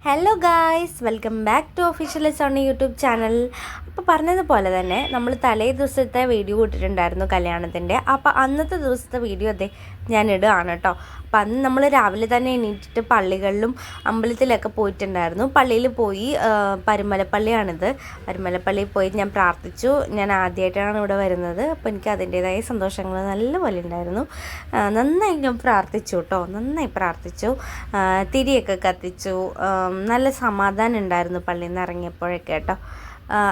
Hello guys, welcome back to official Sony YouTube channel. അപ്പോൾ പറഞ്ഞതുപോലെ തന്നെ നമ്മൾ തലേ ദിവസത്തെ വീഡിയോ ഇട്ടിട്ടുണ്ടായിരുന്നു കല്യാണത്തിൻ്റെ. അപ്പോൾ അന്നത്തെ ദിവസത്തെ വീഡിയോ അതെ ഞാൻ ഇടുകയാണ് കേട്ടോ. അപ്പം അന്ന് നമ്മൾ രാവിലെ തന്നെ എണീറ്റിട്ട് പള്ളികളിലും അമ്പലത്തിലൊക്കെ പോയിട്ടുണ്ടായിരുന്നു. പള്ളിയിൽ പോയി, പരുമലപ്പള്ളിയാണിത്. പരുമലപ്പള്ളിയിൽ പോയി ഞാൻ പ്രാർത്ഥിച്ചു. ഞാൻ ആദ്യമായിട്ടാണ് ഇവിടെ വരുന്നത്. അപ്പോൾ എനിക്ക് അതിൻ്റേതായ സന്തോഷങ്ങൾ നല്ലപോലെ ഉണ്ടായിരുന്നു. നന്നായി ഞാൻ പ്രാർത്ഥിച്ചു കേട്ടോ, നന്നായി പ്രാർത്ഥിച്ചു. തിരിയൊക്കെ കത്തിച്ചു. നല്ല സമാധാനം ഉണ്ടായിരുന്നു പള്ളിയിൽ നിന്ന് ഇറങ്ങിയപ്പോഴൊക്കെ കേട്ടോ.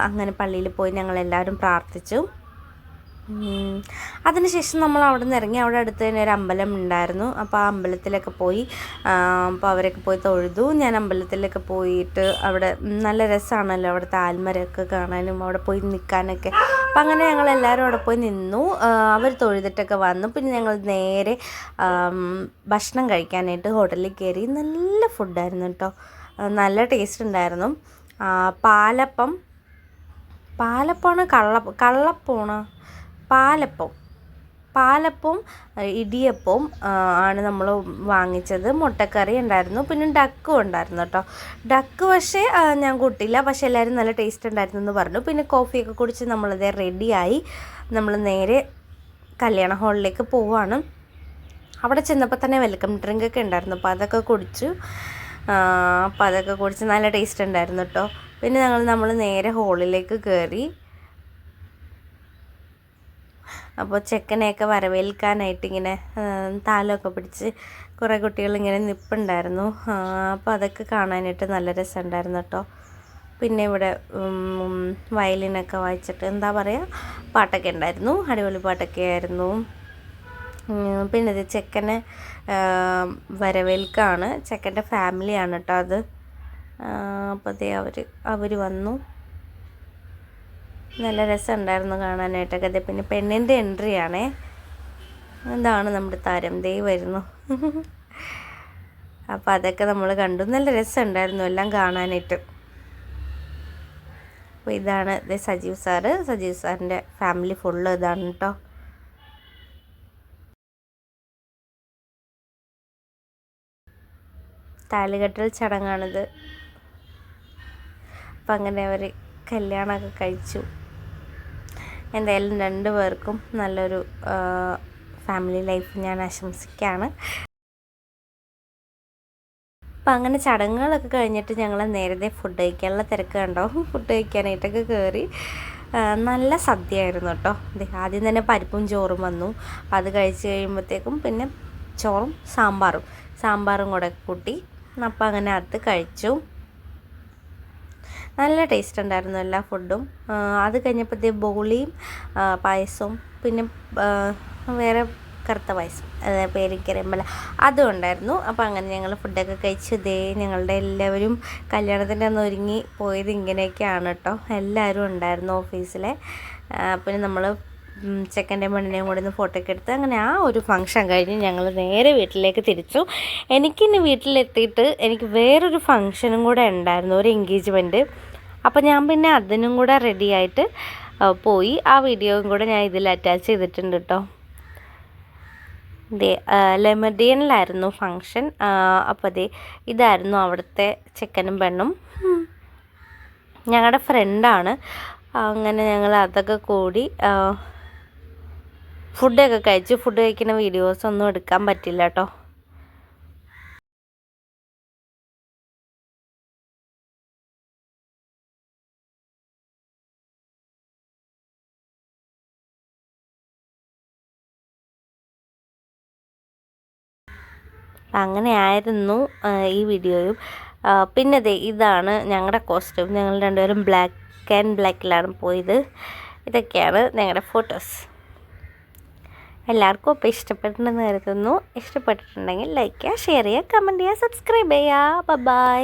അങ്ങനെ പള്ളിയിൽ പോയി ഞങ്ങളെല്ലാവരും പ്രാർത്ഥിച്ചു. അതിനുശേഷം നമ്മൾ അവിടെ നിന്ന് ഇറങ്ങി. അവിടെ അടുത്ത് തന്നെ ഒരു അമ്പലം ഉണ്ടായിരുന്നു. അപ്പോൾ ആ അമ്പലത്തിലൊക്കെ പോയി. അപ്പോൾ അവരൊക്കെ പോയി തൊഴുതു. ഞാൻ അമ്പലത്തിലൊക്കെ പോയിട്ട് അവിടെ നല്ല രസമാണല്ലോ അവിടുത്തെ ആൽമരമൊക്കെ കാണാനും അവിടെ പോയി നിൽക്കാനൊക്കെ. അപ്പം അങ്ങനെ ഞങ്ങളെല്ലാവരും അവിടെ പോയി നിന്നു. അവർ തൊഴുതിട്ടൊക്കെ വന്നു. പിന്നെ ഞങ്ങൾ നേരെ ഭക്ഷണം കഴിക്കാനായിട്ട് ഹോട്ടലിൽ കയറി. നല്ല ഫുഡായിരുന്നു കേട്ടോ, നല്ല ടേസ്റ്റ് ഉണ്ടായിരുന്നു. പാലപ്പമാണ് പാലപ്പവും ഇടിയപ്പവും ആണ് നമ്മൾ വാങ്ങിച്ചത്. മുട്ടക്കറി ഉണ്ടായിരുന്നു, പിന്നെ ഡക്കും ഉണ്ടായിരുന്നു കേട്ടോ. ഡക്ക് പക്ഷേ ഞാൻ കൂട്ടില്ല, പക്ഷേ എല്ലാവരും നല്ല ടേസ്റ്റ് ഉണ്ടായിരുന്നു എന്ന് പറഞ്ഞു. പിന്നെ കോഫിയൊക്കെ കുടിച്ച് നമ്മളത് റെഡിയായി. നമ്മൾ നേരെ കല്യാണ ഹാളിലേക്ക് പോവുകയാണ്. അവിടെ ചെന്നപ്പോൾ തന്നെ വെൽക്കം ഡ്രിങ്ക് ഒക്കെ ഉണ്ടായിരുന്നു. അപ്പോൾ അതൊക്കെ കുടിച്ചു. നല്ല ടേസ്റ്റ് ഉണ്ടായിരുന്നു കേട്ടോ. പിന്നെ നമ്മൾ നേരെ ഹോളിലേക്ക് കയറി. അപ്പോൾ ചെക്കനെയൊക്കെ വരവേൽക്കാനായിട്ട് ഇങ്ങനെ താലമൊക്കെ പിടിച്ച് കുറേ കുട്ടികളിങ്ങനെ നിൽപ്പുണ്ടായിരുന്നു. അപ്പോൾ അതൊക്കെ കാണാനായിട്ട് നല്ല രസമുണ്ടായിരുന്നു കേട്ടോ. പിന്നെ ഇവിടെ വയലിനൊക്കെ വായിച്ചിട്ട് എന്താ പറയുക, പാട്ടൊക്കെ ഉണ്ടായിരുന്നു. അടിപൊളി പാട്ടൊക്കെ ആയിരുന്നു. പിന്നെ ഇത് ചെക്കനെ വരവേൽക്കാണ്. ചെക്കൻ്റെ ഫാമിലിയാണ് കേട്ടോ അത്. അപ്പോൾ അതേ അവർ വന്നു. നല്ല രസമുണ്ടായിരുന്നു കാണാനായിട്ടൊക്കെ. അതെ, പിന്നെ പെണ്ണിൻ്റെ എൻട്രി ആണേ. ഇതാണ് നമ്മുടെ താരം, ദേ വരുന്നു. അപ്പോൾ അതൊക്കെ നമ്മൾ കണ്ടു. നല്ല രസമുണ്ടായിരുന്നു എല്ലാം കാണാനായിട്ട്. അപ്പോൾ ഇതാണ് സജീവ് സാറിൻ്റെ ഫാമിലി ഫുള്ള് ഇതാണ് കേട്ടോ. താലികെട്ടൽ ചടങ്ങാണിത്. അപ്പം അങ്ങനെ അവർ കല്യാണമൊക്കെ കഴിച്ചു. എന്തായാലും രണ്ടു പേർക്കും നല്ലൊരു ഫാമിലി ലൈഫ് ഞാൻ ആശംസിക്കുകയാണ്. അപ്പം അങ്ങനെ ചടങ്ങുകളൊക്കെ കഴിഞ്ഞിട്ട് ഞങ്ങൾ നേരത്തെ ഫുഡ് കഴിക്കാനുള്ള തിരക്ക് കണ്ടോ. ഫുഡ് കഴിക്കാനായിട്ടൊക്കെ കയറി. നല്ല സദ്യയായിരുന്നു കേട്ടോ. ആദ്യം തന്നെ പരിപ്പും ചോറും വന്നു. അത് കഴിച്ച് കഴിയുമ്പോഴത്തേക്കും പിന്നെ ചോറും സാമ്പാറും കൂടെ കൂട്ടി. അപ്പം അങ്ങനെ അത് കഴിച്ചു. നല്ല ടേസ്റ്റ് ഉണ്ടായിരുന്നു എല്ലാ ഫുഡും. അത് കഴിഞ്ഞപ്പോഴത്തേ ബോളിയും പായസവും പിന്നെ വേറെ കറുത്ത പായസം, പേരിക്കറിയമ്പല, അതും ഉണ്ടായിരുന്നു. അപ്പോൾ അങ്ങനെ ഞങ്ങൾ ഫുഡൊക്കെ കഴിച്ചു. ഞങ്ങളുടെ എല്ലാവരും കല്യാണത്തിൻ്റെ അന്ന് ഒരുങ്ങി പോയത് ഇങ്ങനെയൊക്കെയാണ് കേട്ടോ. എല്ലാവരും ഉണ്ടായിരുന്നു ഓഫീസിലെ. പിന്നെ നമ്മൾ ചെക്കൻ്റെ പെണ്ണിനെയും കൂടെ ഒന്ന് ഫോട്ടോ ഒക്കെ എടുത്ത് അങ്ങനെ ആ ഒരു ഫംഗ്ഷൻ കഴിഞ്ഞ് ഞങ്ങൾ നേരെ വീട്ടിലേക്ക് തിരിച്ചു. എനിക്കിന്ന് വീട്ടിലെത്തിയിട്ട് എനിക്ക് വേറൊരു ഫംഗ്ഷനും കൂടെ ഉണ്ടായിരുന്നു, ഒരു എൻഗേജ്മെൻറ്റ്. അപ്പോൾ ഞാൻ പിന്നെ അതിനും കൂടെ റെഡിയായിട്ട് പോയി. ആ വീഡിയോയും കൂടെ ഞാൻ ഇതിൽ അറ്റാച്ച് ചെയ്തിട്ടുണ്ട് കേട്ടോ. ലെമഡിയനിലായിരുന്നു ഫംഗ്ഷൻ. അപ്പോൾ ഇതായിരുന്നു അവിടുത്തെ ചെക്കനും പെണ്ണും. ഞങ്ങളുടെ ഫ്രണ്ടാണ്. അങ്ങനെ ഞങ്ങൾ അതൊക്കെ കൂടി ഫുഡൊക്കെ കഴിച്ചു. ഫുഡ് കഴിക്കുന്ന വീഡിയോസ് ഒന്നും എടുക്കാൻ പറ്റില്ല കേട്ടോ. അങ്ങനെ ആയിരുന്നു ഈ വീഡിയോയും. പിന്നെ ഇതാണ് ഞങ്ങളുടെ കോസ്റ്റ്യൂം. ഞങ്ങൾ രണ്ടുപേരും ബ്ലാക്കിലാണ് പോയത്. ഇതൊക്കെയാണ് ഞങ്ങളുടെ ഫോട്ടോസ്. എല്ലാവർക്കും അപ്പോൾ ഇഷ്ടപ്പെട്ടിട്ടുണ്ടെന്ന് കരുതുന്നു. ഇഷ്ടപ്പെട്ടിട്ടുണ്ടെങ്കിൽ ലൈക്ക് ചെയ്യുക, ഷെയർ ചെയ്യുക, കമൻറ്റ് ചെയ്യുക, സബ്സ്ക്രൈബ് ചെയ്യുക. ബൈ.